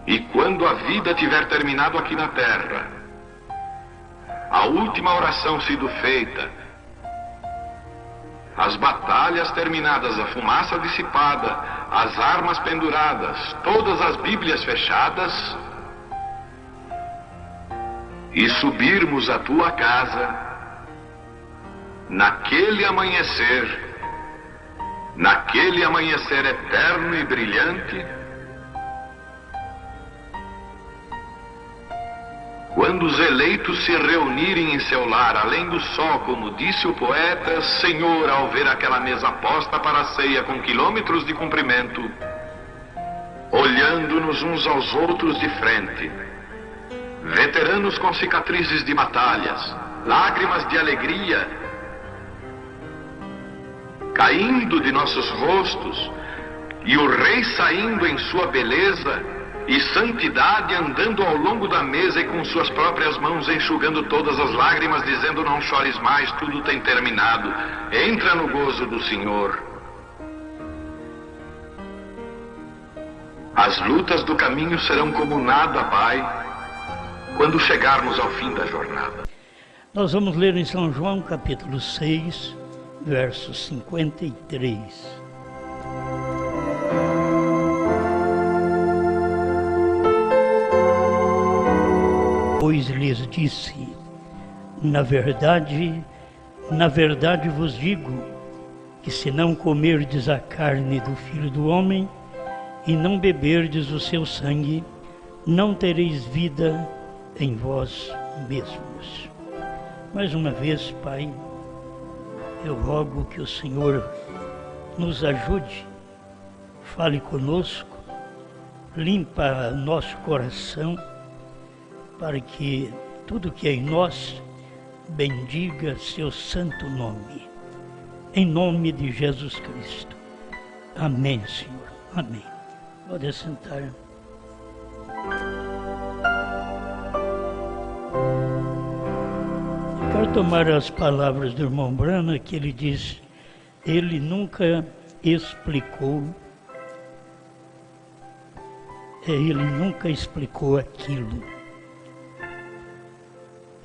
E quando a vida tiver terminado aqui na terra, a última oração sido feita, as batalhas terminadas, a fumaça dissipada, as armas penduradas, todas as Bíblias fechadas, e subirmos à tua casa, naquele amanhecer eterno e brilhante, quando os eleitos se reunirem em seu lar, além do sol, como disse o poeta, Senhor, ao ver aquela mesa posta para a ceia com quilômetros de comprimento, olhando-nos uns aos outros de frente, veteranos com cicatrizes de batalhas, lágrimas de alegria caindo de nossos rostos, e o rei saindo em sua beleza e santidade, andando ao longo da mesa e com suas próprias mãos enxugando todas as lágrimas, dizendo: não chores mais, tudo tem terminado, entra no gozo do Senhor. As lutas do caminho serão como nada, Pai, quando chegarmos ao fim da jornada. Nós vamos ler em São João capítulo 6, verso 53. Pois lhes disse: na verdade vos digo, que se não comerdes a carne do Filho do Homem e não beberdes o seu sangue, não tereis vida em vós mesmos. Mais uma vez, Pai, eu rogo que o Senhor nos ajude, fale conosco, limpa nosso coração, para que tudo que é em nós bendiga seu santo nome. Em nome de Jesus Cristo. Amém, Senhor. Amém. Pode sentar. Quero tomar as palavras do irmão Brana, que ele diz: ele nunca explicou aquilo.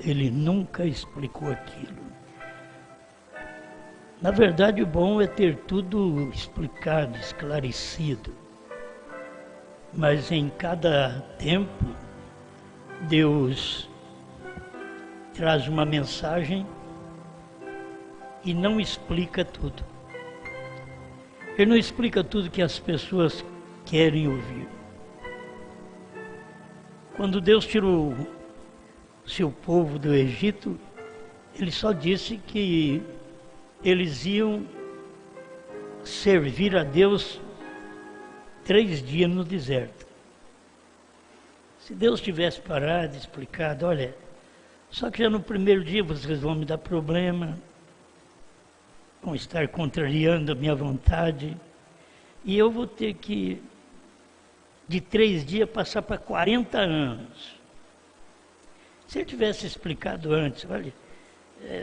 Ele nunca explicou aquilo. Na verdade, o bom é ter tudo explicado, esclarecido. Mas em cada tempo, Deus traz uma mensagem e não explica tudo. Ele não explica tudo que as pessoas querem ouvir. Quando Deus tirou seu povo do Egito, ele só disse que eles iam servir a Deus 3 dias no deserto. Se Deus tivesse parado e explicado: olha, só que já no primeiro dia vocês vão me dar problema, vão estar contrariando a minha vontade, e eu vou ter que, de 3 dias, passar para 40 anos. Se ele tivesse explicado antes: olha,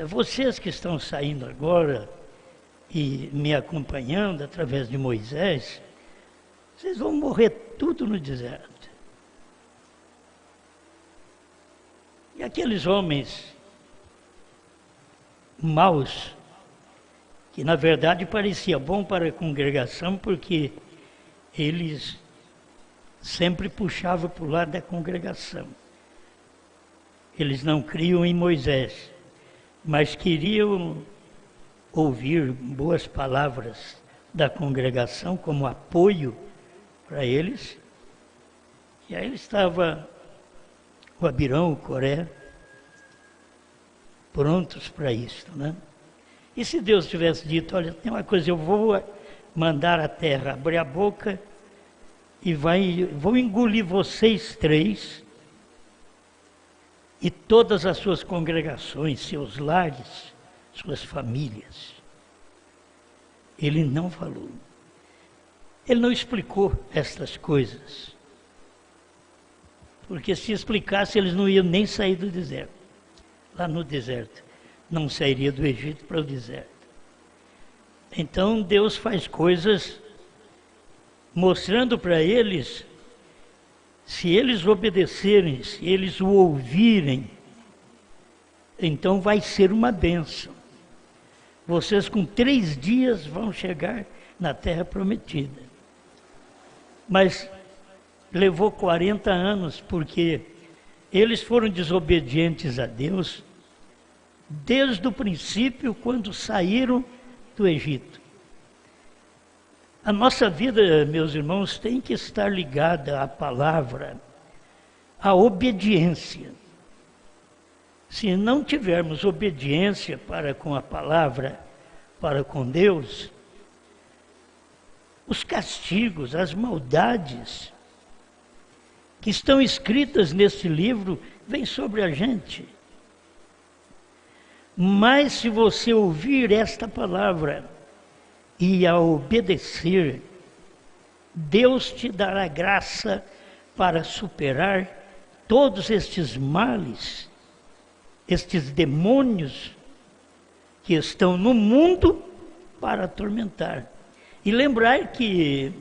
vocês que estão saindo agora e me acompanhando através de Moisés, vocês vão morrer tudo no deserto. E aqueles homens maus, que na verdade parecia bom para a congregação, porque eles sempre puxavam para o lado da congregação. Eles não criam em Moisés, mas queriam ouvir boas palavras da congregação como apoio para eles. E aí estava o Abirão, o Coré, prontos para isso, né? E se Deus tivesse dito: olha, tem uma coisa, eu vou mandar a terra abrir a boca e vou engolir vocês 3 e todas as suas congregações, seus lares, suas famílias. Ele não falou. Ele não explicou estas coisas. Porque se explicasse, eles não iam nem sair do deserto. Lá no deserto. Não sairia do Egito para o deserto. Então Deus faz coisas mostrando para eles Se eles obedecerem, se eles o ouvirem, então vai ser uma bênção. Vocês com 3 dias vão chegar na terra prometida. Mas levou 40 anos, porque eles foram desobedientes a Deus desde o princípio, quando saíram do Egito. A nossa vida, meus irmãos, tem que estar ligada à palavra, à obediência. Se não tivermos obediência para com a palavra, para com Deus, os castigos, as maldades que estão escritas nesse livro vêm sobre a gente. Mas se você ouvir esta palavra e a obedecer, Deus te dará graça para superar todos estes males, estes demônios que estão no mundo para atormentar. E lembrar que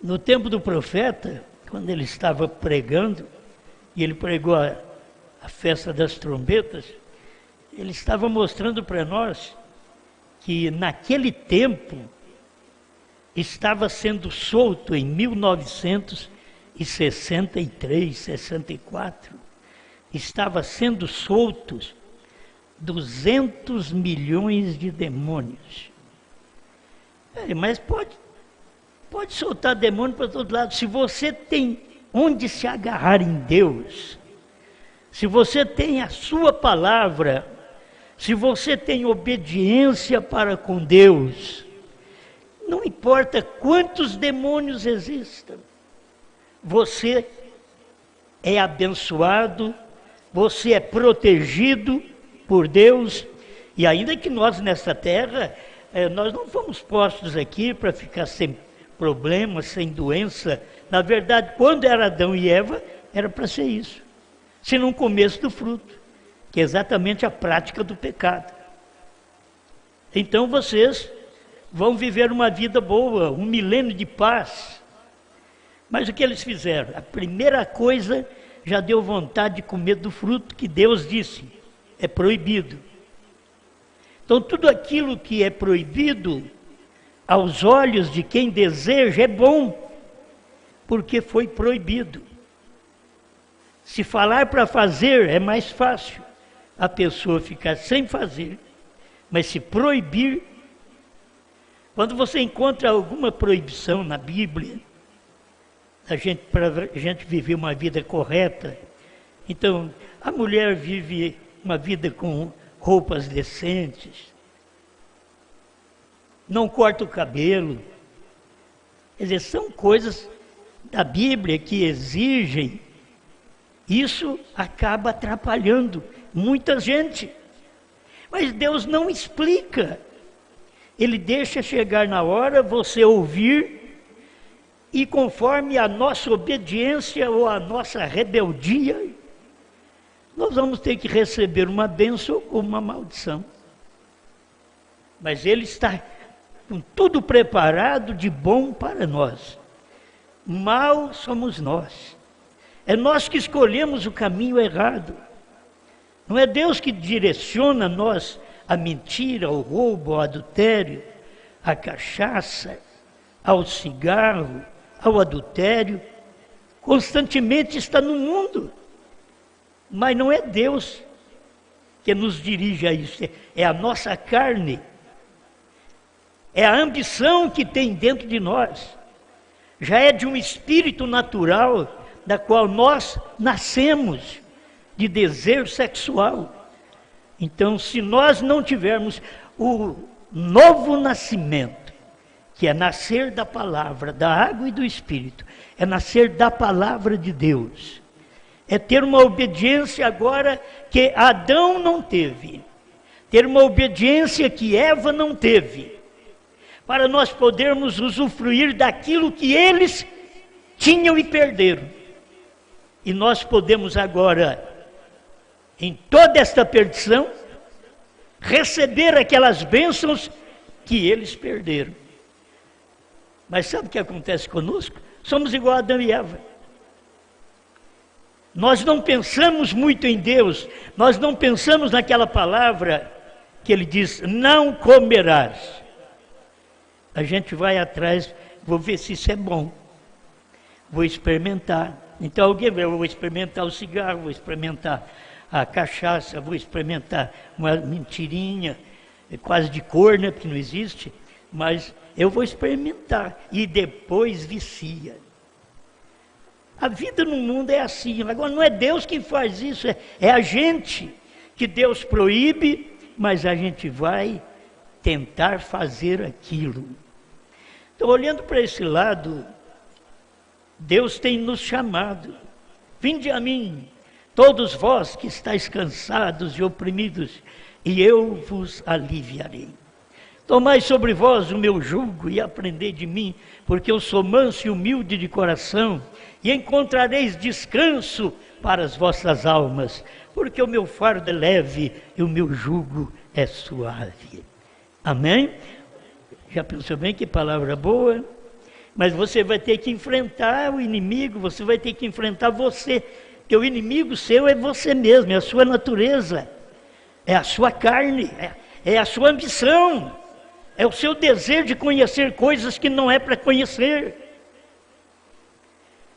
no tempo do profeta, quando ele estava pregando, e ele pregou a festa das trombetas, ele estava mostrando para nós que naquele tempo estava sendo solto em 1963, 64, estava sendo soltos 200 milhões de demônios. Mas pode soltar demônio para todo lado. Se você tem onde se agarrar em Deus, se você tem a sua palavra, se você tem obediência para com Deus, não importa quantos demônios existam, você é abençoado, você é protegido por Deus. E ainda que nós nesta terra, nós não fomos postos aqui para ficar sem problemas, sem doença. Na verdade, quando era Adão e Eva, era para ser isso. Se não comesse do fruto, que é exatamente a prática do pecado. Então vocês vão viver uma vida boa, um milênio de paz. Mas o que eles fizeram? A primeira coisa, já deu vontade de comer do fruto que Deus disse, é proibido. Então tudo aquilo que é proibido, aos olhos de quem deseja, é bom, porque foi proibido. Se falar para fazer, é mais fácil a pessoa ficar sem fazer, mas se proibir, quando você encontra alguma proibição na Bíblia, para a gente viver uma vida correta, então a mulher vive uma vida com roupas decentes, não corta o cabelo. Quer dizer, são coisas da Bíblia que exigem. Isso acaba atrapalhando muita gente. Mas Deus não explica. Ele deixa chegar na hora, você ouvir, e conforme a nossa obediência ou a nossa rebeldia, nós vamos ter que receber uma bênção ou uma maldição. Mas Ele está com tudo preparado de bom para nós. Mal somos nós. É nós que escolhemos o caminho errado. Não é Deus que direciona nós à mentira, ao roubo, ao adultério, à cachaça, ao cigarro, ao adultério. Constantemente está no mundo. Mas não é Deus que nos dirige a isso. É a nossa carne. É a ambição que tem dentro de nós. Já é de um espírito natural, da qual nós nascemos, de desejo sexual. Então, se nós não tivermos o novo nascimento, que é nascer da palavra, da água e do Espírito, é nascer da palavra de Deus, é ter uma obediência agora que Adão não teve, ter uma obediência que Eva não teve, para nós podermos usufruir daquilo que eles tinham e perderam. E nós podemos agora, em toda esta perdição, receber aquelas bênçãos que eles perderam. Mas sabe o que acontece conosco? Somos igual a Adão e Eva. Nós não pensamos muito em Deus, nós não pensamos naquela palavra que ele diz, não comerás. A gente vai atrás, vou ver se isso é bom, vou experimentar. Então alguém vai, eu vou experimentar o cigarro, vou experimentar a cachaça, vou experimentar uma mentirinha, quase de cor, né, porque não existe, mas eu vou experimentar e depois vicia. A vida no mundo é assim, agora não é Deus quem faz isso, é a gente que Deus proíbe, mas a gente vai tentar fazer aquilo. Então, olhando para esse lado, Deus tem nos chamado. Vinde a mim, todos vós que estáis cansados e oprimidos, e eu vos aliviarei. Tomai sobre vós o meu jugo e aprendei de mim, porque eu sou manso e humilde de coração, e encontrareis descanso para as vossas almas, porque o meu fardo é leve e o meu jugo é suave. Amém? Já pensou bem que palavra boa? Mas você vai ter que enfrentar o inimigo, você vai ter que enfrentar você, porque o inimigo seu é você mesmo, é a sua natureza, é a sua carne, é a sua ambição, é o seu desejo de conhecer coisas que não é para conhecer.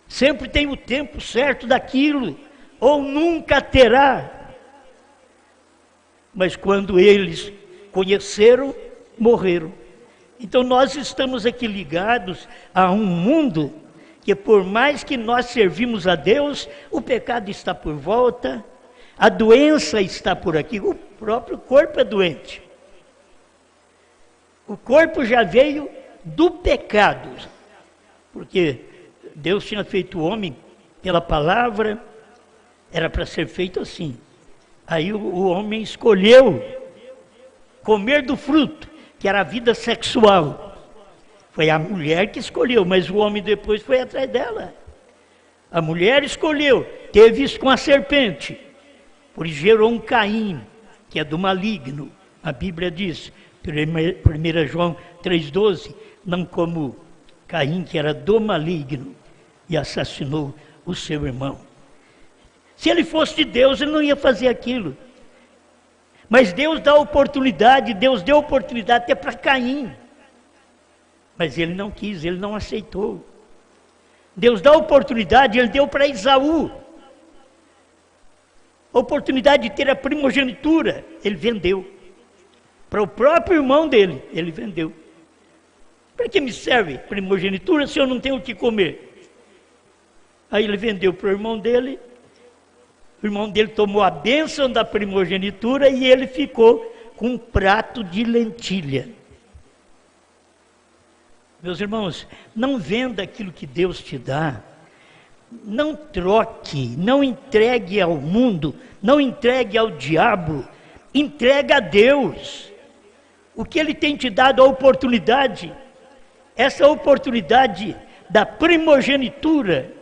Sempre tem o tempo certo daquilo, ou nunca terá. Mas quando eles conheceram, morreram. Então nós estamos aqui ligados a um mundo que, por mais que nós servimos a Deus, o pecado está por volta, a doença está por aqui, o próprio corpo é doente. O corpo já veio do pecado, porque Deus tinha feito o homem pela palavra, era para ser feito assim. Aí o homem escolheu comer do fruto, que era a vida sexual. Foi a mulher que escolheu, mas o homem depois foi atrás dela. A mulher escolheu, teve isso com a serpente, por isso gerou um Caim, que é do maligno. A Bíblia diz, 1 João 3,12, não como Caim, que era do maligno, e assassinou o seu irmão. Se ele fosse de Deus, ele não ia fazer aquilo. Mas Deus dá oportunidade, Deus deu oportunidade até para Caim. Mas ele não quis, ele não aceitou. Deus dá oportunidade, ele deu para Esaú. A oportunidade de ter a primogenitura, ele vendeu. Para o próprio irmão dele, ele vendeu. Para que me serve primogenitura se eu não tenho o que comer? Aí ele vendeu para o irmão dele tomou a bênção da primogenitura e ele ficou com um prato de lentilha. Meus irmãos, não venda aquilo que Deus te dá, não troque, não entregue ao mundo, não entregue ao diabo, entrega a Deus. O que Ele tem te dado, a oportunidade, essa oportunidade da primogenitura,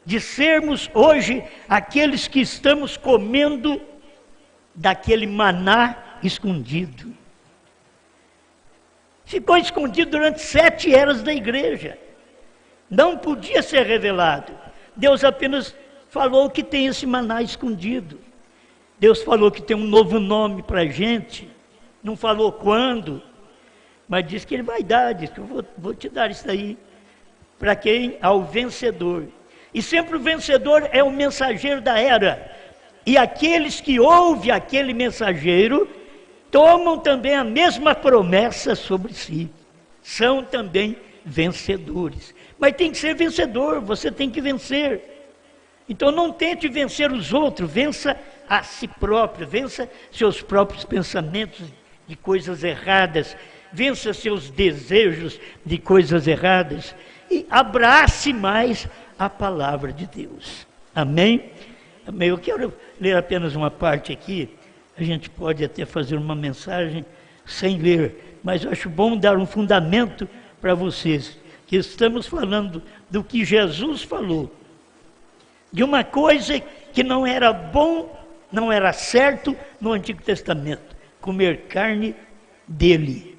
de sermos hoje aqueles que estamos comendo daquele maná escondido. Ficou escondido durante 7 eras da igreja. Não podia ser revelado. Deus apenas falou que tem esse maná escondido. Deus falou que tem um novo nome para a gente. Não falou quando, mas disse que Ele vai dar, disse que eu vou te dar isso aí. Para quem? Ao vencedor. E sempre o vencedor é o mensageiro da era. E aqueles que ouvem aquele mensageiro, tomam também a mesma promessa sobre si. São também vencedores. Mas tem que ser vencedor, você tem que vencer. Então não tente vencer os outros, vença a si próprio, vença seus próprios pensamentos de coisas erradas, vença seus desejos de coisas erradas e abrace mais a palavra de Deus. Amém? Amém. Eu quero ler apenas uma parte aqui. A gente pode até fazer uma mensagem sem ler, mas eu acho bom dar um fundamento para vocês, que estamos falando do que Jesus falou, de uma coisa que não era bom, não era certo no Antigo Testamento, comer carne dele,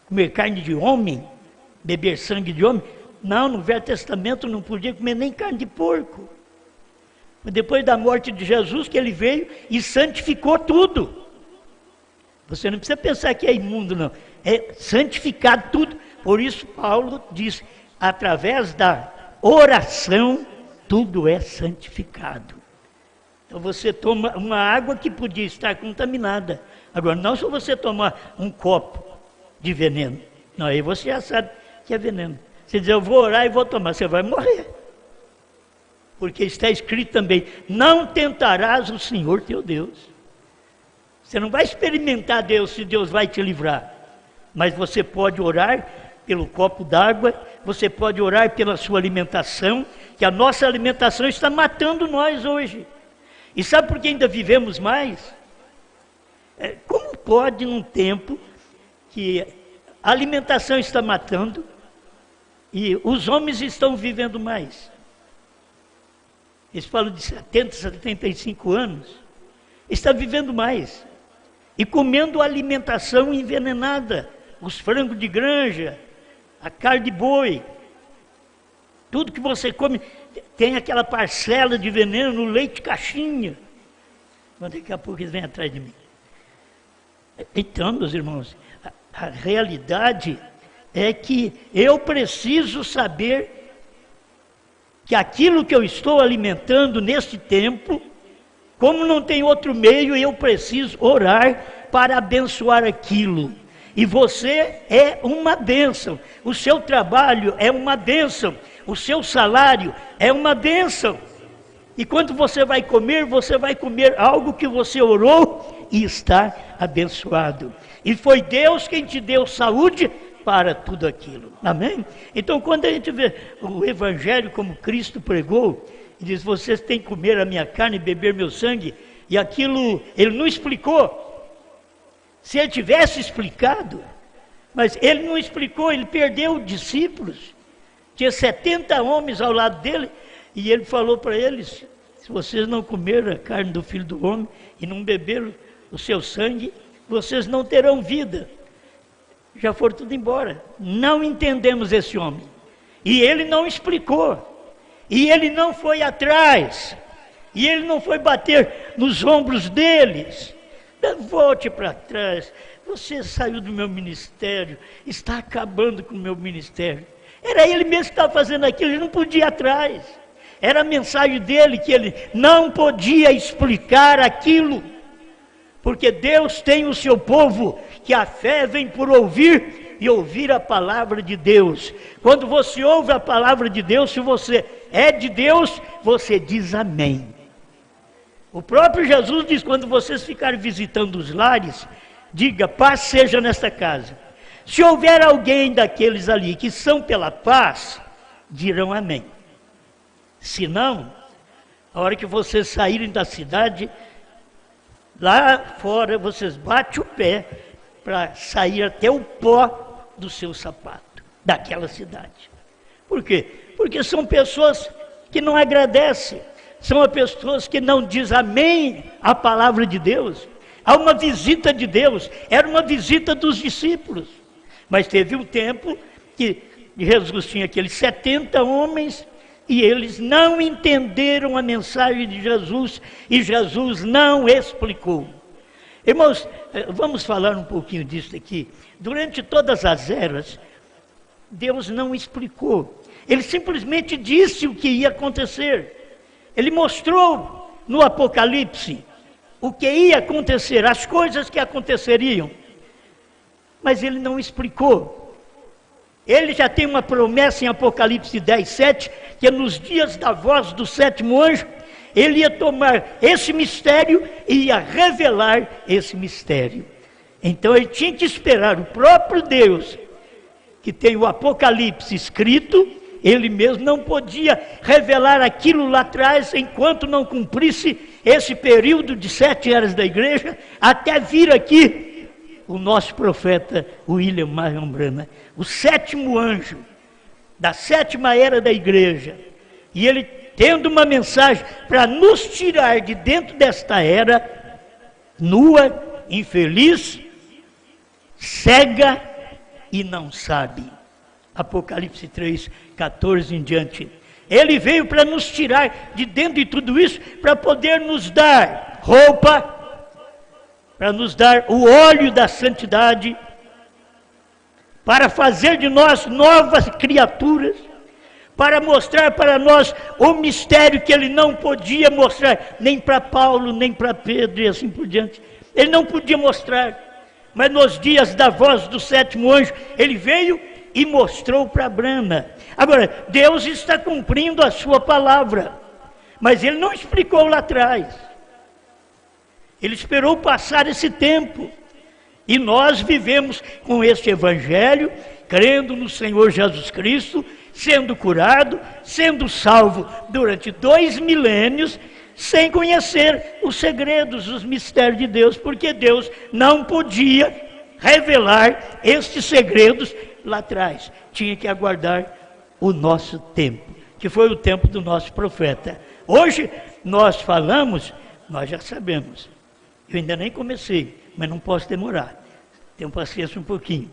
comer carne de homem, beber sangue de homem, Não, no Velho Testamento não podia comer nem carne de porco. Depois da morte de Jesus que ele veio e santificou tudo. Você não precisa pensar que é imundo, não. É santificado tudo. Por isso Paulo diz, através da oração, tudo é santificado. Então você toma uma água que podia estar contaminada. Agora, não se você tomar um copo de veneno. Não, aí você já sabe que é veneno. Você diz, eu vou orar e vou tomar, você vai morrer. Porque está escrito também, não tentarás o Senhor teu Deus. Você não vai experimentar Deus se Deus vai te livrar. Mas você pode orar pelo copo d'água, você pode orar pela sua alimentação, que a nossa alimentação está matando nós hoje. E sabe por que ainda vivemos mais? Como pode num tempo que a alimentação está matando e os homens estão vivendo mais? Eles falam de 70, 75 anos, está vivendo mais e comendo alimentação envenenada, os frangos de granja, a carne de boi, tudo que você come tem aquela parcela de veneno no leite caixinha. Mas daqui a pouco eles vêm atrás de mim. Então, meus irmãos, a realidade é que eu preciso saber que aquilo que eu estou alimentando neste tempo, como não tem outro meio, eu preciso orar para abençoar aquilo. E você é uma bênção, o seu trabalho é uma bênção, o seu salário é uma bênção. E quando você vai comer algo que você orou e está abençoado. E foi Deus quem te deu saúde para tudo aquilo. Amém? Então, quando a gente vê o Evangelho como Cristo pregou, e diz, vocês têm que comer a minha carne e beber meu sangue, e aquilo, ele não explicou. Se ele tivesse explicado, mas ele não explicou, ele perdeu discípulos. Tinha 70 homens ao lado dele, e ele falou para eles, se vocês não comerem a carne do Filho do Homem, e não beberam o seu sangue, vocês não terão vida. Já foram tudo embora. Não entendemos esse homem. E ele não explicou. E ele não foi atrás. E ele não foi bater nos ombros deles. Volte para trás. Você saiu do meu ministério. Está acabando com o meu ministério. Era ele mesmo que estava fazendo aquilo. Ele não podia ir atrás. Era a mensagem dele que ele não podia explicar aquilo. Porque Deus tem o seu povo, que a fé vem por ouvir e ouvir a palavra de Deus. Quando você ouve a palavra de Deus, se você é de Deus, você diz amém. O próprio Jesus diz, quando vocês ficarem visitando os lares, diga, paz seja nesta casa. Se houver alguém daqueles ali que são pela paz, dirão amém. Se não, a hora que vocês saírem da cidade, lá fora vocês batem o pé para sair até o pó do seu sapato, daquela cidade. Por quê? Porque são pessoas que não agradecem, são pessoas que não dizem amém à palavra de Deus. Há uma visita de Deus, era uma visita dos discípulos. Mas teve um tempo que Jesus tinha aqueles 70 homens e eles não entenderam a mensagem de Jesus e Jesus não explicou. Irmãos, vamos falar um pouquinho disso aqui. Durante todas as eras, Deus não explicou. Ele simplesmente disse o que ia acontecer. Ele mostrou no Apocalipse o que ia acontecer, as coisas que aconteceriam. Mas ele não explicou. Ele já tem uma promessa em Apocalipse 10:7, que nos dias da voz do sétimo anjo, ele ia tomar esse mistério e ia revelar esse mistério. Então ele tinha que esperar o próprio Deus, que tem o Apocalipse escrito, ele mesmo não podia revelar aquilo lá atrás, enquanto não cumprisse esse período de 7 eras da igreja, até vir aqui o nosso profeta William Marion Branham, o sétimo anjo da 7ª era da igreja, e ele tendo uma mensagem para nos tirar de dentro desta era nua, infeliz, cega e não sabe. Apocalipse 3, 14 em diante. Ele veio para nos tirar de dentro de tudo isso, para poder nos dar roupa, para nos dar o óleo da santidade, para fazer de nós novas criaturas, para mostrar para nós o mistério que ele não podia mostrar, nem para Paulo, nem para Pedro e assim por diante. Ele não podia mostrar, mas nos dias da voz do sétimo anjo, ele veio e mostrou para Brana. Agora, Deus está cumprindo a sua palavra, mas ele não explicou lá atrás. Ele esperou passar esse tempo. E nós vivemos com este evangelho, crendo no Senhor Jesus Cristo, sendo curado, sendo salvo durante 2 milênios, sem conhecer os segredos, os mistérios de Deus, porque Deus não podia revelar estes segredos lá atrás. Tinha que aguardar o nosso tempo, que foi o tempo do nosso profeta. Hoje nós falamos, nós já sabemos. Eu ainda nem comecei, mas não posso demorar. Tenho paciência um pouquinho.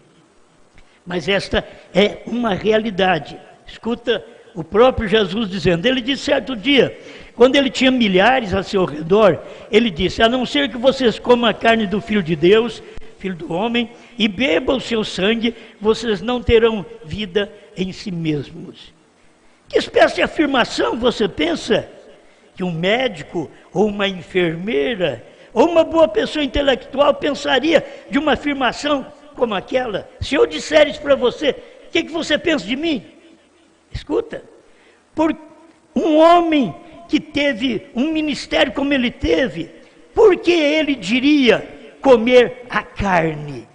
Mas esta é uma realidade. Escuta o próprio Jesus dizendo. Ele disse certo dia, quando ele tinha milhares a seu redor, ele disse: a não ser que vocês comam a carne do Filho de Deus, Filho do homem, e bebam o seu sangue, vocês não terão vida em si mesmos. Que espécie de afirmação você pensa que um médico ou uma enfermeira ou uma boa pessoa intelectual pensaria de uma afirmação como aquela? Se eu disser isso para você, o que você pensa de mim? Escuta, por um homem que teve um ministério como ele teve, por que ele diria comer a carne?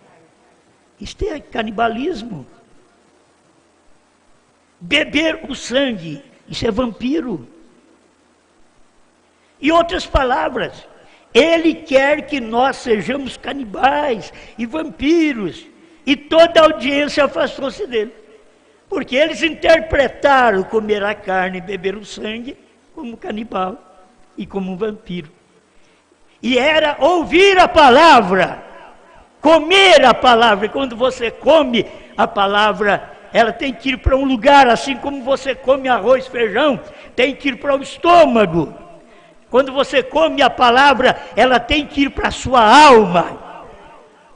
Isto é canibalismo. Beber o sangue, isso é vampiro. Em outras palavras, ele quer que nós sejamos canibais e vampiros. E toda a audiência afastou-se dele. Porque eles interpretaram comer a carne e beber o sangue como canibal e como um vampiro. E era ouvir a palavra, comer a palavra. E quando você come a palavra, ela tem que ir para um lugar, assim como você come arroz, feijão, tem que ir para o estômago. Quando você come a palavra, ela tem que ir para a sua alma.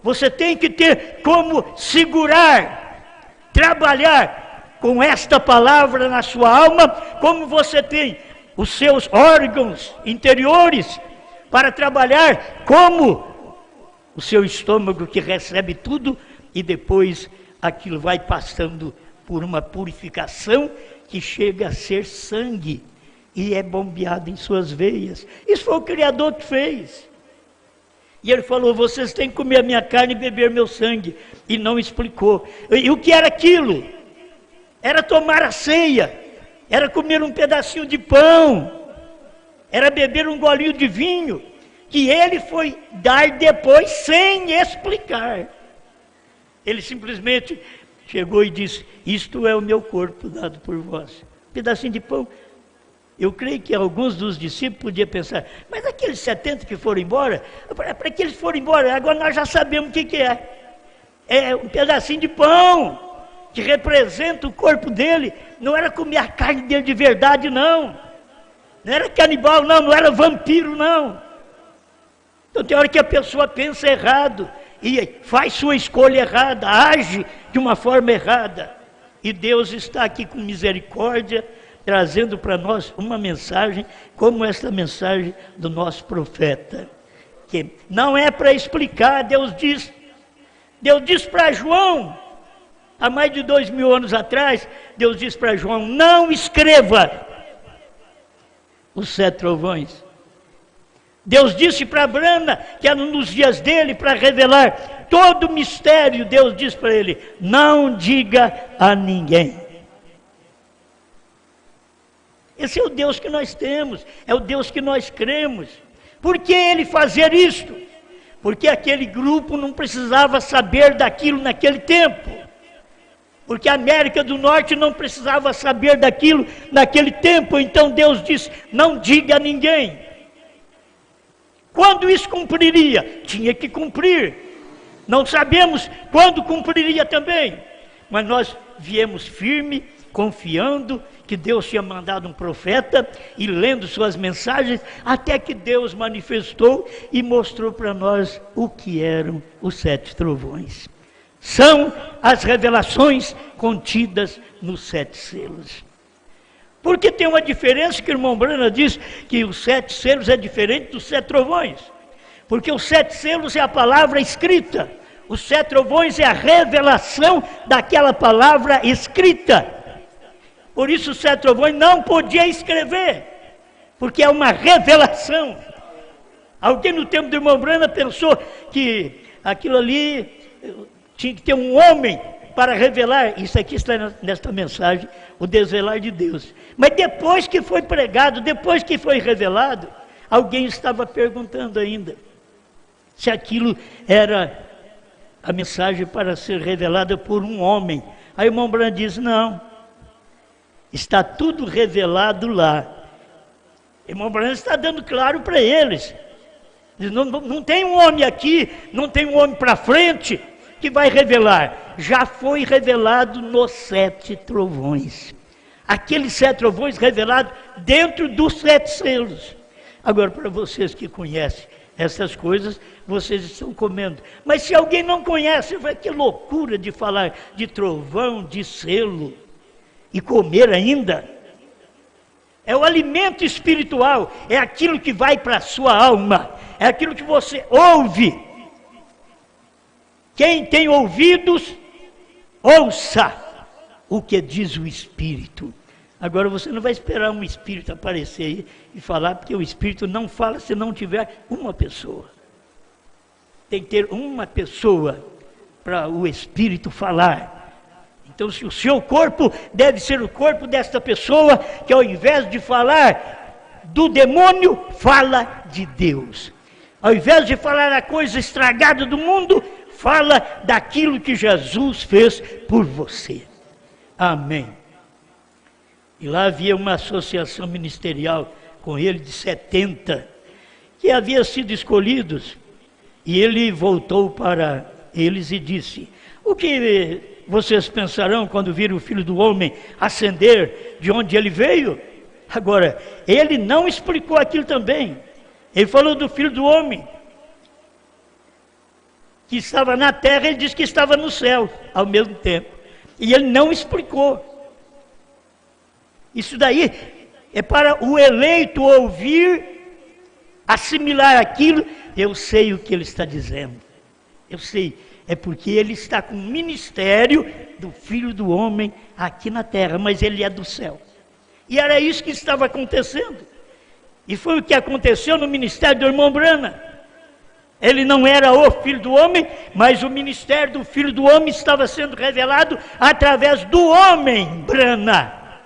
Você tem que ter como segurar, trabalhar com esta palavra na sua alma, como você tem os seus órgãos interiores para trabalhar, como o seu estômago que recebe tudo e depois aquilo vai passando por uma purificação que chega a ser sangue. E é bombeado em suas veias. Isso foi o Criador que fez. E ele falou: vocês têm que comer a minha carne e beber meu sangue. E não explicou. E o que era aquilo? Era tomar a ceia. Era comer um pedacinho de pão. Era beber um golinho de vinho. Que ele foi dar depois sem explicar. Ele simplesmente chegou e disse: isto é o meu corpo dado por vós. Um pedacinho de pão. Eu creio que alguns dos discípulos podiam pensar: mas aqueles 70 que foram embora, para que eles foram embora, agora nós já sabemos o que é. É um pedacinho de pão, que representa o corpo dele. Não era comer a carne dele de verdade, não. Não era canibal, não era vampiro, não. Então tem hora que a pessoa pensa errado, e faz sua escolha errada, age de uma forma errada. E Deus está aqui com misericórdia, trazendo para nós uma mensagem, como esta mensagem do nosso profeta, que não é para explicar. Deus diz para João, há mais de 2000 anos atrás, Deus disse para João: não escreva os 7 trovões. Deus disse para Brana, que era nos dias dele, para revelar todo o mistério, Deus disse para ele: não diga a ninguém. Esse é o Deus que nós temos, é o Deus que nós cremos. Por que ele fazer isto? Porque aquele grupo não precisava saber daquilo naquele tempo. Porque a América do Norte não precisava saber daquilo naquele tempo. Então Deus disse: não diga a ninguém. Quando isso cumpriria? Tinha que cumprir. Não sabemos quando cumpriria também. Mas nós viemos firme, confiando que Deus tinha mandado um profeta e lendo suas mensagens, até que Deus manifestou e mostrou para nós o que eram os 7 trovões. São as revelações contidas nos 7 selos. Porque tem uma diferença que o irmão Brana diz que os 7 selos é diferente dos 7 trovões. Porque os 7 selos é a palavra escrita. Os 7 trovões é a revelação daquela palavra escrita. Por isso os 7 trovões não podia escrever, porque é uma revelação. Alguém no tempo do irmão Brana pensou que aquilo ali tinha que ter um homem para revelar. Isso aqui está nesta mensagem, o desvelar de Deus. Mas depois que foi pregado, depois que foi revelado, alguém estava perguntando ainda se aquilo era a mensagem para ser revelada por um homem. Aí o irmão Brana diz, não. Está tudo revelado lá. O irmão Brana está dando claro para eles. Não tem um homem aqui, não tem um homem para frente que vai revelar. Já foi revelado nos 7 trovões. Aqueles 7 trovões revelados dentro dos 7 selos. Agora, para vocês que conhecem essas coisas, vocês estão comendo. Mas se alguém não conhece, vai que loucura de falar de trovão, de selo. E comer ainda, é o alimento espiritual, é aquilo que vai para a sua alma, é aquilo que você ouve. Quem tem ouvidos, ouça o que diz o Espírito. Agora você não vai esperar um Espírito aparecer aí e falar, porque o Espírito não fala se não tiver uma pessoa. Tem que ter uma pessoa para o Espírito falar. Então, se o seu corpo deve ser o corpo desta pessoa, que ao invés de falar do demônio, fala de Deus. Ao invés de falar a coisa estragada do mundo, fala daquilo que Jesus fez por você. Amém. E lá havia uma associação ministerial com ele de 70, que havia sido escolhidos. E ele voltou para eles e disse, o que vocês pensarão quando viram o Filho do Homem ascender de onde ele veio? Agora, ele não explicou aquilo também. Ele falou do Filho do Homem, que estava na terra, ele disse que estava no céu, ao mesmo tempo. E ele não explicou. Isso daí é para o eleito ouvir, assimilar aquilo. Eu sei o que ele está dizendo. Eu sei. É porque ele está com o ministério do Filho do Homem aqui na terra, mas ele é do céu. E era isso que estava acontecendo. E foi o que aconteceu no ministério do irmão Brana. Ele não era o Filho do Homem, mas o ministério do Filho do Homem estava sendo revelado através do homem Brana.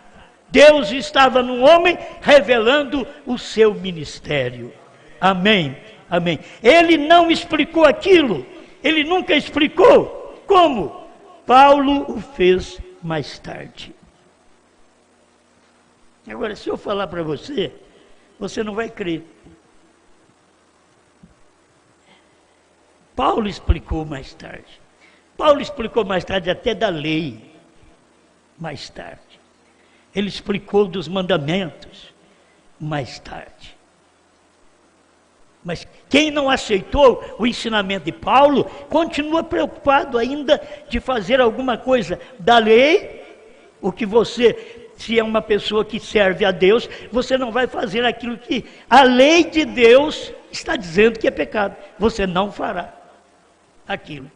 Deus estava no homem revelando o seu ministério. Amém, amém. Ele não explicou aquilo. Ele nunca explicou como. Paulo o fez mais tarde. Agora, se eu falar para você, você não vai crer. Paulo explicou mais tarde. Paulo explicou mais tarde até da lei. Mais tarde. Ele explicou dos mandamentos. Mais tarde. Mas quem não aceitou o ensinamento de Paulo, continua preocupado ainda de fazer alguma coisa da lei, o que você, se é uma pessoa que serve a Deus, você não vai fazer aquilo que a lei de Deus está dizendo que é pecado. Você não fará aquilo.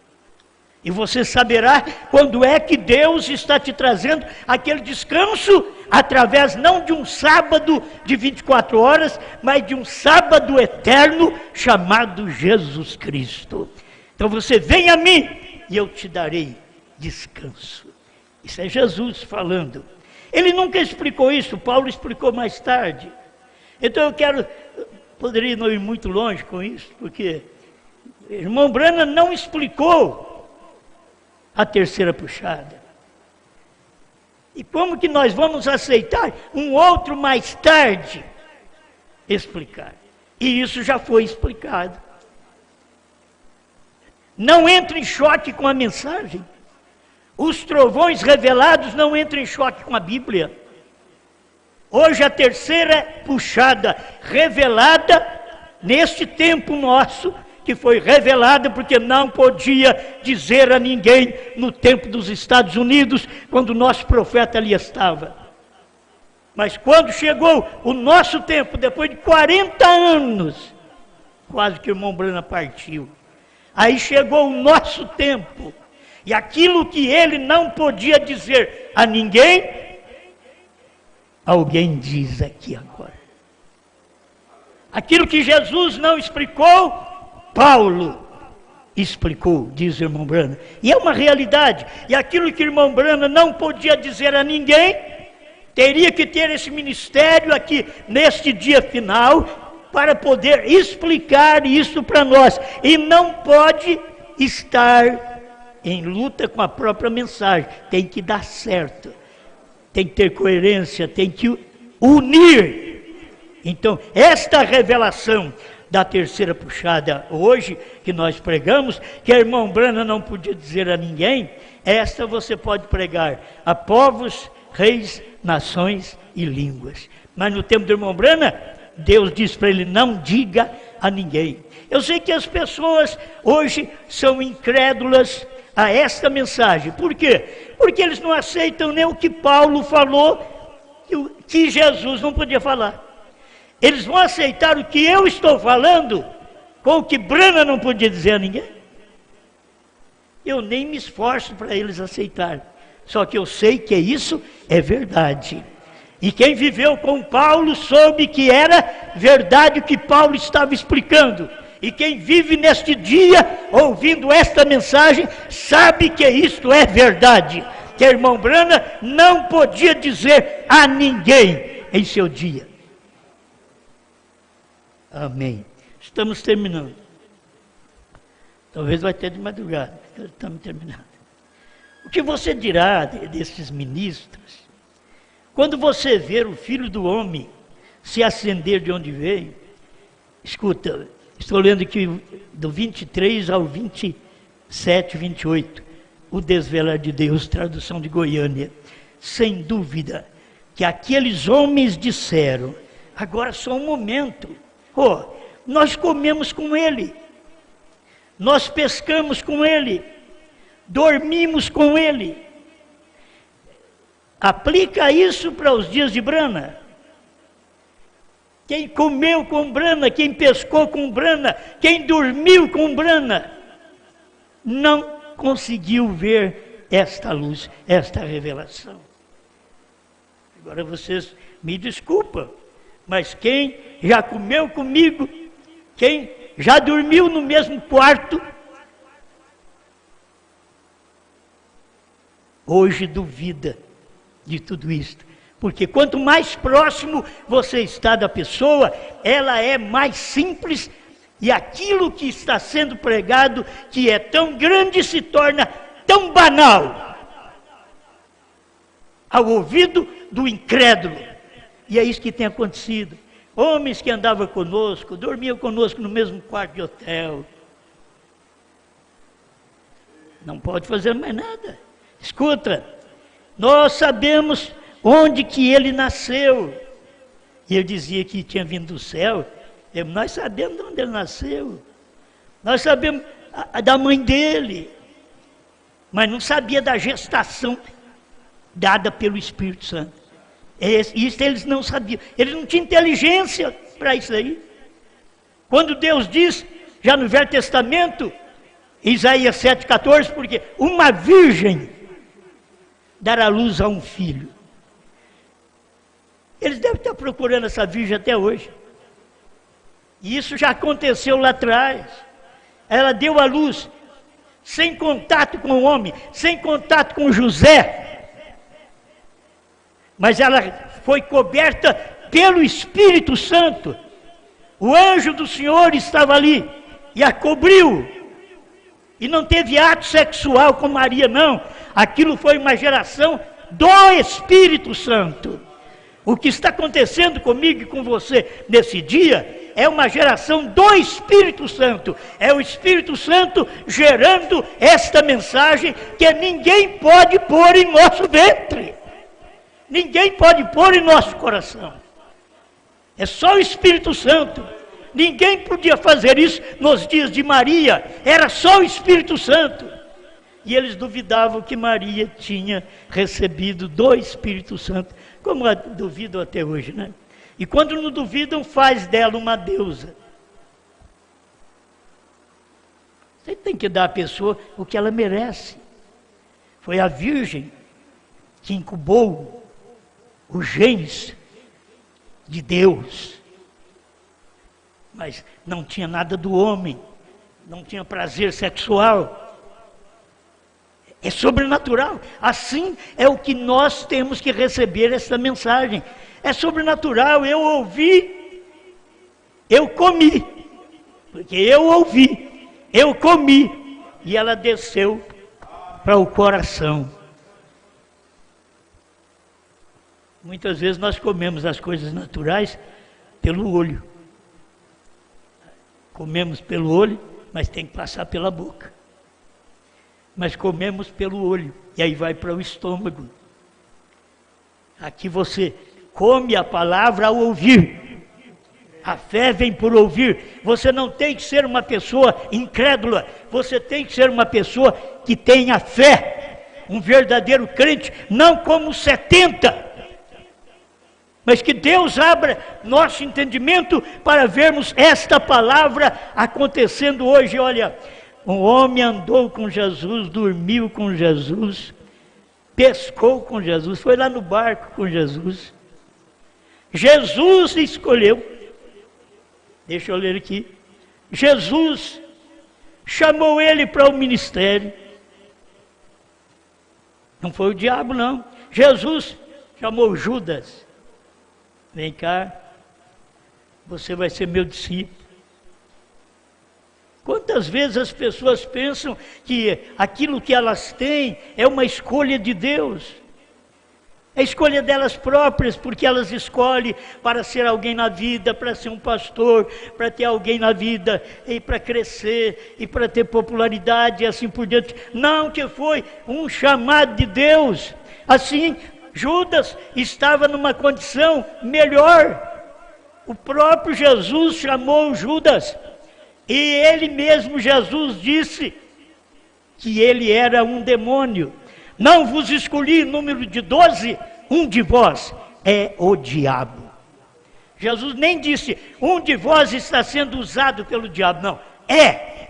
E você saberá quando é que Deus está te trazendo aquele descanso, através não de um sábado de 24 horas, mas de um sábado eterno chamado Jesus Cristo. Então você vem a mim e eu te darei descanso. Isso é Jesus falando. Ele nunca explicou isso, Paulo explicou mais tarde. Então poderia não ir muito longe com isso, porque o irmão Brana não explicou a terceira puxada. E como que nós vamos aceitar um outro mais tarde explicar? E isso já foi explicado. Não entre em choque com a mensagem. Os trovões revelados não entram em choque com a Bíblia. Hoje a terceira puxada revelada, neste tempo nosso, que foi revelada porque não podia dizer a ninguém no tempo dos Estados Unidos, quando o nosso profeta ali estava. Mas quando chegou o nosso tempo, depois de 40 anos, quase que o irmão Brana partiu, aí chegou o nosso tempo, e aquilo que ele não podia dizer a ninguém, alguém diz aqui agora. Aquilo que Jesus não explicou, Paulo explicou, diz o irmão Brana. E é uma realidade. E aquilo que o irmão Brana não podia dizer a ninguém, teria que ter esse ministério aqui neste dia final, para poder explicar isso para nós. E não pode estar em luta com a própria mensagem. Tem que dar certo. Tem que ter coerência, tem que unir. Então, esta revelação da terceira puxada hoje, que nós pregamos, que a irmã Brana não podia dizer a ninguém, esta você pode pregar a povos, reis, nações e línguas. Mas no tempo do irmão Brana, Deus disse para ele, não diga a ninguém. Eu sei que as pessoas hoje são incrédulas a esta mensagem. Por quê? Porque eles não aceitam nem o que Paulo falou, que Jesus não podia falar. Eles vão aceitar o que eu estou falando, com o que Brana não podia dizer a ninguém. Eu nem me esforço para eles aceitarem. Só que eu sei que isso é verdade. E quem viveu com Paulo soube que era verdade o que Paulo estava explicando. E quem vive neste dia, ouvindo esta mensagem, sabe que isto é verdade. Que a irmã Brana não podia dizer a ninguém em seu dia. Amém. Estamos terminando. Talvez vai ter de madrugada. Estamos terminando. O que você dirá desses ministros? Quando você ver o Filho do Homem se acender de onde veio, escuta, estou lendo aqui do 23 ao 27, 28, o desvelar de Deus, tradução de Goiânia. Sem dúvida que aqueles homens disseram, agora só um momento, nós comemos com ele, nós pescamos com ele, dormimos com ele. Aplica isso para os dias de Brana. Quem comeu com Brana, quem pescou com Brana, quem dormiu com Brana, não conseguiu ver esta luz, esta revelação. Agora vocês me desculpam, mas quem já comeu comigo, quem já dormiu no mesmo quarto, hoje duvida de tudo isto. Porque quanto mais próximo você está da pessoa, ela é mais simples, e aquilo que está sendo pregado, que é tão grande, se torna tão banal ao ouvido do incrédulo. E é isso que tem acontecido. Homens que andavam conosco, dormiam conosco no mesmo quarto de hotel, não pode fazer mais nada. Escuta, nós sabemos onde que ele nasceu. E ele dizia que tinha vindo do céu. Nós sabemos de onde ele nasceu. Nós sabemos da mãe dele. Mas não sabia da gestação dada pelo Espírito Santo. Isso eles não sabiam. Eles não tinham inteligência para isso aí. Quando Deus diz, já no Velho Testamento, Isaías 7,14, porque uma virgem dará luz a um filho. Eles devem estar procurando essa virgem até hoje. E isso já aconteceu lá atrás. Ela deu a luz sem contato com o homem, sem contato com José. Mas ela foi coberta pelo Espírito Santo. O anjo do Senhor estava ali e a cobriu. E não teve ato sexual com Maria, não. Aquilo foi uma geração do Espírito Santo. O que está acontecendo comigo e com você nesse dia é uma geração do Espírito Santo. É o Espírito Santo gerando esta mensagem que ninguém pode pôr em nosso ventre. Ninguém pode pôr em nosso coração. É só o Espírito Santo. Ninguém podia fazer isso nos dias de Maria. Era só o Espírito Santo. E eles duvidavam que Maria tinha recebido do Espírito Santo, como duvidam até hoje, né? E quando não duvidam, faz dela uma deusa. Você tem que dar à pessoa o que ela merece. Foi a Virgem que incubou os genes de Deus. Mas não tinha nada do homem, não tinha prazer sexual. É sobrenatural. Assim é o que nós temos que receber essa mensagem. É sobrenatural. Eu ouvi, eu comi. Porque eu ouvi, eu comi. E ela desceu para o coração. Muitas vezes nós comemos as coisas naturais pelo olho. Comemos pelo olho, mas tem que passar pela boca. Mas comemos pelo olho, e aí vai para o estômago. Aqui você come a palavra ao ouvir. A fé vem por ouvir. Você não tem que ser uma pessoa incrédula, você tem que ser uma pessoa que tenha fé. Um verdadeiro crente, não como 70. Mas que Deus abra nosso entendimento para vermos esta palavra acontecendo hoje. Olha, um homem andou com Jesus, dormiu com Jesus, pescou com Jesus, foi lá no barco com Jesus. Jesus escolheu, deixa eu ler aqui, Jesus chamou ele para o ministério. Não foi o diabo, não. Jesus chamou Judas. Vem cá, você vai ser meu discípulo. Quantas vezes as pessoas pensam que aquilo que elas têm é uma escolha de Deus? É escolha delas próprias, porque elas escolhem para ser alguém na vida, para ser um pastor, para ter alguém na vida, e para crescer, e para ter popularidade, e assim por diante. Não, que foi um chamado de Deus. Assim, Judas estava numa condição melhor. O próprio Jesus chamou Judas. E ele mesmo, Jesus, disse que ele era um demônio. Não vos escolhi número de 12, um de vós é o diabo. Jesus nem disse, um de vós está sendo usado pelo diabo. Não, é.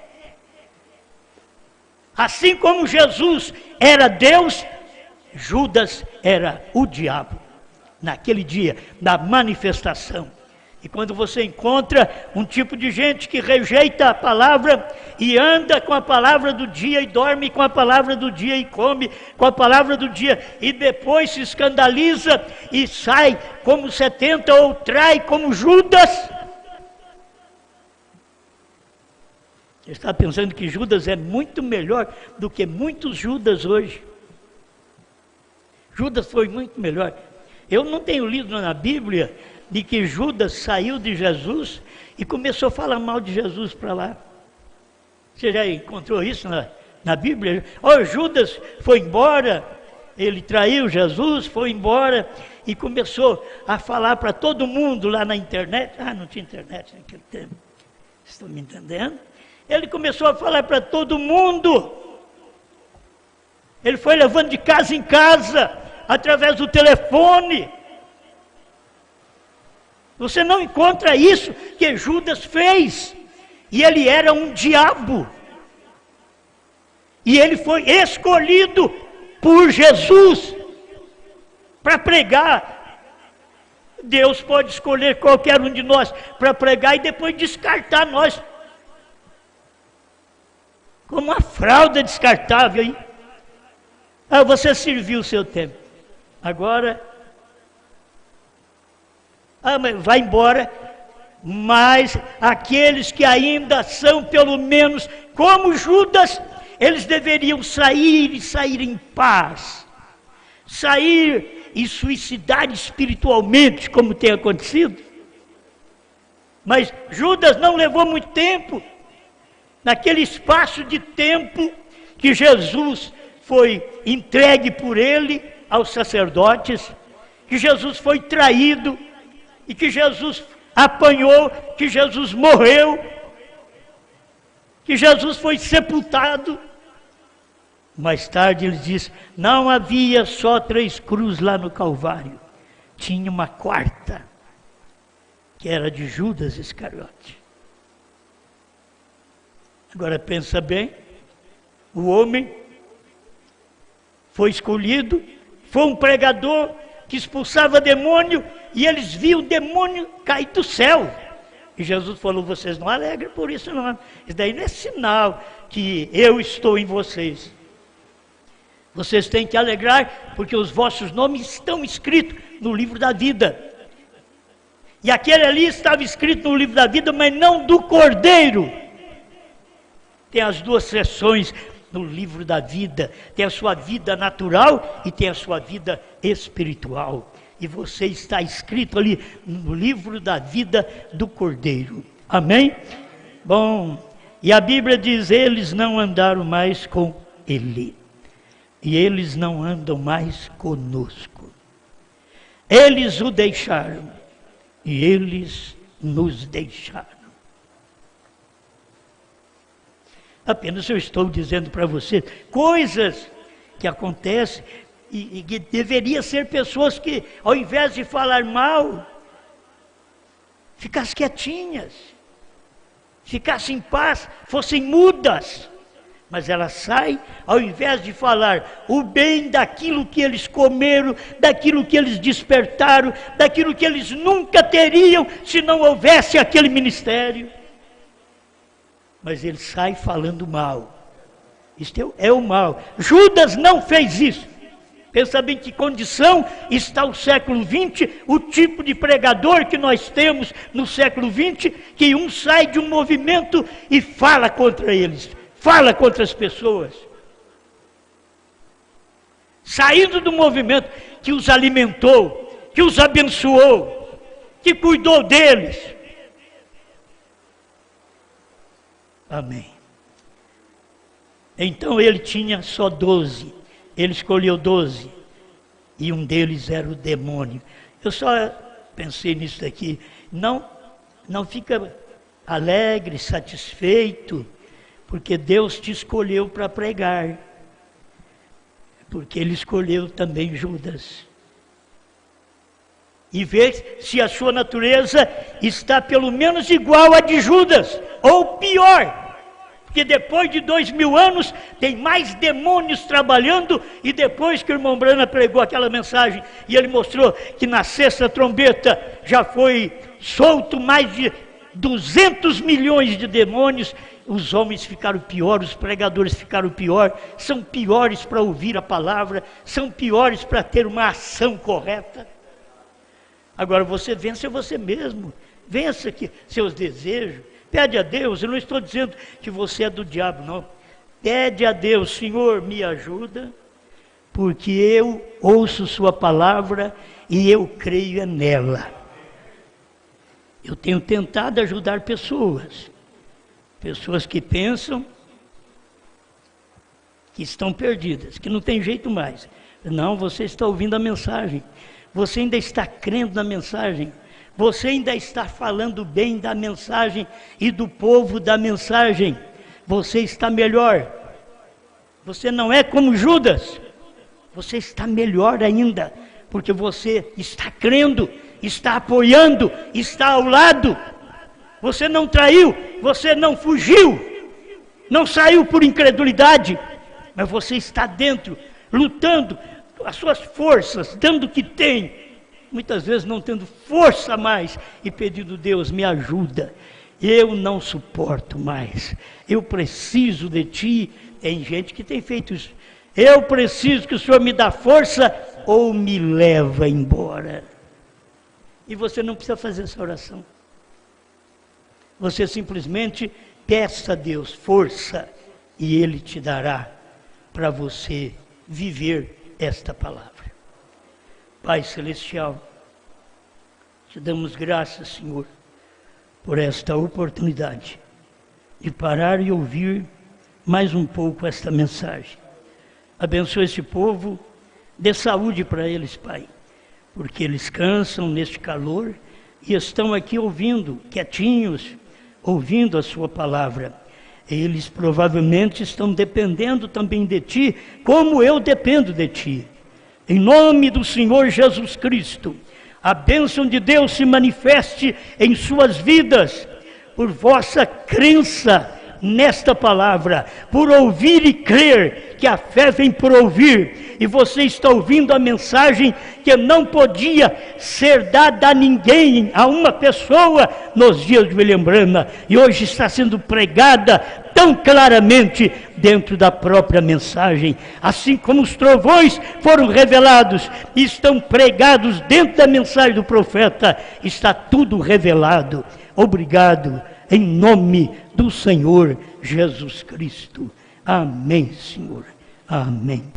Assim como Jesus era Deus, Judas era o diabo, naquele dia, na manifestação. E quando você encontra um tipo de gente que rejeita a palavra e anda com a palavra do dia e dorme com a palavra do dia e come com a palavra do dia e depois se escandaliza e sai como 70 ou trai como Judas. Você está pensando que Judas é muito melhor do que muitos Judas hoje. Judas foi muito melhor. Eu não tenho lido na Bíblia de que Judas saiu de Jesus e começou a falar mal de Jesus para lá. Você já encontrou isso na Bíblia? Judas foi embora, ele traiu Jesus, foi embora e começou a falar para todo mundo lá na internet. Não tinha internet naquele tempo. Estão me entendendo? Ele começou a falar para todo mundo. Ele foi levando de casa em casa, através do telefone. Você não encontra isso que Judas fez. E ele era um diabo. E ele foi escolhido por Jesus para pregar. Deus pode escolher qualquer um de nós para pregar e depois descartar nós como uma fralda descartável, hein? Você serviu o seu tempo. Agora, mas vai embora. Mas aqueles que ainda são pelo menos como Judas, eles deveriam sair e sair em paz. Sair e suicidar espiritualmente, como tem acontecido. Mas Judas não levou muito tempo. Naquele espaço de tempo que Jesus foi entregue por ele aos sacerdotes, que Jesus foi traído, e que Jesus apanhou, que Jesus morreu, que Jesus foi sepultado. Mais tarde ele diz, não havia só 3 cruzes lá no Calvário, tinha uma 4ª, que era de Judas Iscariote. Agora pensa bem, o homem foi escolhido, foi um pregador que expulsava demônio, e eles viam o demônio cair do céu. E Jesus falou, vocês não alegram por isso não. Isso daí não é sinal que eu estou em vocês. Vocês têm que alegrar, porque os vossos nomes estão escritos no livro da vida. E aquele ali estava escrito no livro da vida, mas não do Cordeiro. Tem as 2 seções no livro da vida. Tem a sua vida natural e tem a sua vida espiritual. E você está escrito ali no livro da vida do Cordeiro. Amém? Bom, e a Bíblia diz, eles não andaram mais com ele. E eles não andam mais conosco. Eles o deixaram. E eles nos deixaram. Apenas eu estou dizendo para você coisas que acontecem e que deveria ser pessoas que, ao invés de falar mal, ficassem quietinhas, ficassem em paz, fossem mudas. Mas ela sai, ao invés de falar o bem daquilo que eles comeram, daquilo que eles despertaram, daquilo que eles nunca teriam se não houvesse aquele ministério. Mas ele sai falando mal. Isto é o mal. Judas não fez isso. Pensa bem que condição está o século XX, o tipo de pregador que nós temos no século XX, que um sai de um movimento e fala contra eles, fala contra as pessoas. Saindo do movimento que os alimentou, que os abençoou, que cuidou deles. Amém. Então ele tinha só 12, ele escolheu 12, e um deles era o demônio. Eu só pensei nisso daqui, não fica alegre, satisfeito, porque Deus te escolheu para pregar, porque ele escolheu também Judas. E ver se a sua natureza está pelo menos igual à de Judas, ou pior. Porque depois de 2000 anos, tem mais demônios trabalhando, e depois que o irmão Brana pregou aquela mensagem, e ele mostrou que na 6ª trombeta já foi solto mais de 200 milhões de demônios, os homens ficaram pior, os pregadores ficaram pior, são piores para ouvir a palavra, são piores para ter uma ação correta. Agora você vence você mesmo, vença seus desejos, pede a Deus. Eu não estou dizendo que você é do diabo, não. Pede a Deus, Senhor, me ajuda, porque eu ouço sua palavra e eu creio nela. Eu tenho tentado ajudar pessoas que pensam que estão perdidas, que não tem jeito mais. Não, você está ouvindo a mensagem. Você ainda está crendo na mensagem, você ainda está falando bem da mensagem e do povo da mensagem, você está melhor, você não é como Judas, você está melhor ainda, porque você está crendo, está apoiando, está ao lado, você não traiu, você não fugiu, não saiu por incredulidade, mas você está dentro, lutando, as suas forças, dando o que tem, muitas vezes não tendo força mais, e pedindo, Deus, me ajuda, eu não suporto mais, eu preciso de Ti. Tem gente que tem feito isso, eu preciso que o Senhor me dê força, ou me leva embora. E você não precisa fazer essa oração, você simplesmente peça a Deus força, e Ele te dará, para você viver esta palavra. Pai Celestial, te damos graças, Senhor, por esta oportunidade de parar e ouvir mais um pouco esta mensagem. Abençoa esse povo, dê saúde para eles, Pai, porque eles cansam neste calor e estão aqui ouvindo, quietinhos, ouvindo a sua palavra. Eles provavelmente estão dependendo também de Ti, como eu dependo de Ti. Em nome do Senhor Jesus Cristo, a bênção de Deus se manifeste em suas vidas, por vossa crença nesta palavra, por ouvir e crer, que a fé vem por ouvir, e você está ouvindo a mensagem que não podia ser dada a ninguém, a uma pessoa, nos dias de William Branham, e hoje está sendo pregada tão claramente dentro da própria mensagem, assim como os trovões foram revelados e estão pregados dentro da mensagem do profeta, está tudo revelado. Obrigado, em nome do Senhor Jesus Cristo. Amém, Senhor. Amém.